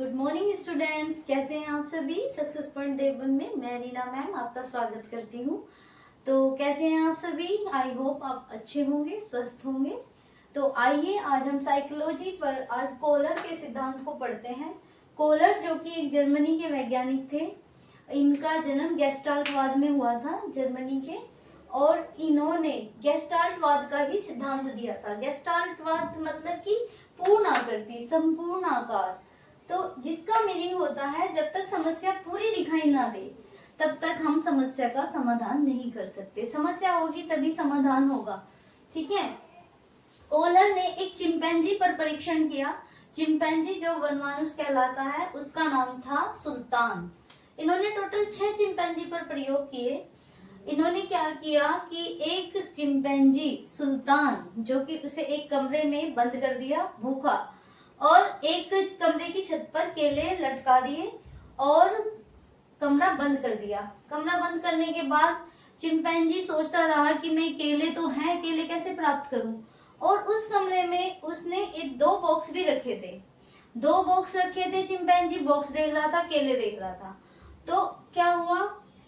Good morning students, कैसे हैं आप सभी। सक्सेस पॉइंट देवबंद में मैं रीना मैम आपका स्वागत करती हूँ। तो कैसे हैं आप सभी। आई होप आप अच्छे होंगे, स्वस्थ होंगे। तो आइए आज हम साइकोलॉजी पर आज कोहलर के सिद्धांत को पढ़ते हैं। कोहलर जो कि एक जर्मनी के वैज्ञानिक थे, इनका जन्म गेस्टाल्टवाद में हुआ था, जर्मनी के। और इन्होंने गेस्टाल्टवाद का ही सिद्धांत दिया था। गेस्टाल्टवाद मतलब कि पूर्ण आकृति, संपूर्ण आकार। तो जिसका मीनिंग होता है जब तक समस्या पूरी दिखाई ना दे तब तक हम समस्या का समाधान नहीं कर सकते। समस्या होगी तभी समाधान होगा, ठीक है। कोहलर ने एक चिंपैंजी पर परीक्षण किया। चिंपैंजी जो वनमानुष कहलाता है उसका नाम था सुल्तान। इन्होंने टोटल 6 चिंपैंजी पर प्रयोग किए। इन्होंने क्या किया कि एक चिंपैंजी सुल्तान जो कि उसे एक कमरे में बंद कर दिया भूखा, और एक कमरे की छत पर केले लटका दिए और कमरा बंद कर दिया। कमरा बंद करने के बाद चिंपैंजी सोचता रहा कि मैं केले तो हैं, केले कैसे प्राप्त करूं। और उस कमरे में उसने एक 2 बॉक्स भी रखे थे। 2 बॉक्स रखे थे। चिंपैंजी बॉक्स देख रहा था, केले देख रहा था। तो क्या हुआ,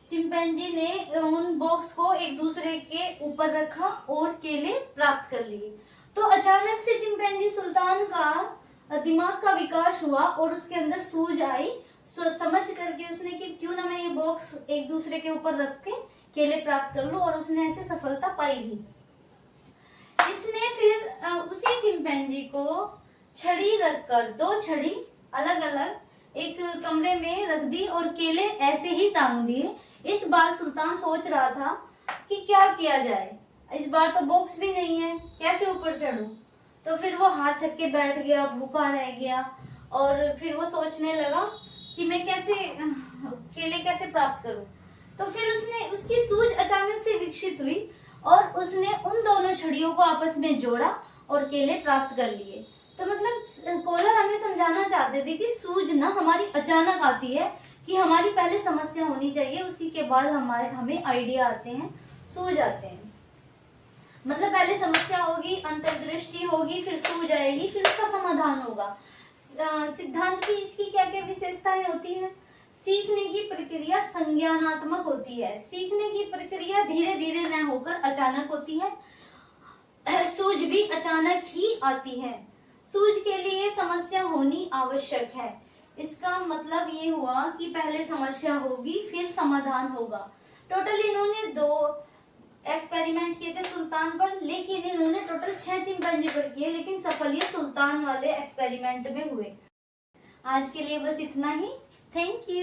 चिंपैंजी ने उन बॉक्स को एक दूसरे के ऊपर रखा और केले प्राप्त कर लिए। तो अचानक से चिंपैंजी सुल्तान का दिमाग का विकास हुआ और उसके अंदर सूझ आई। समझ करके उसने कि क्यों ना मैं ये बॉक्स एक दूसरे के ऊपर रख के केले प्राप्त कर लूं, और उसने ऐसे सफलता पाई भी। इसने फिर उसी चिंपैंजी को छड़ी रखकर 2 छड़ी अलग अलग एक कमरे में रख दी और केले ऐसे ही टांग दिए। इस बार सुल्तान सोच रहा था कि क्या किया जाए, इस बार तो बॉक्स भी नहीं है, कैसे ऊपर चढ़ूं। तो फिर वो हाथ थक के बैठ गया, भूखा रह गया, और फिर वो सोचने लगा कि मैं कैसे केले कैसे प्राप्त करूं। तो फिर उसकी सूझ अचानक से विकसित हुई और उसने उन दोनों छड़ियों को आपस में जोड़ा और केले प्राप्त कर लिए। तो मतलब कोहलर हमें समझाना चाहते थे कि सूझ ना हमारी अचानक आती है, कि हमारी पहले समस्या होनी चाहिए, उसी के बाद हमें आइडिया आते हैं, सूझ आते हैं। मतलब पहले समस्या होगी, अंतर्दृष्टि होगी, फिर सूझ आएगी, फिर उसका समाधान होगा। सिद्धांत की इसकी क्या क्या विशेषताएं होती हैं। सीखने की प्रक्रिया संज्ञानात्मक होती है। सीखने की प्रक्रिया धीरे धीरे न होकर अचानक होती है। सूझ भी अचानक ही आती है। सूझ के लिए समस्या होनी आवश्यक है। इसका मतलब ये हुआ कि पहले समस्या होगी फिर समाधान होगा। टोटल इन्होंने 2 एक्सपेरिमेंट किए थे सुल्तान पर, लेकिन इन्होंने टोटल 6 चिंपैंजी पर किए, लेकिन सफल ये सुल्तान वाले एक्सपेरिमेंट में हुए। आज के लिए बस इतना ही। Thank you.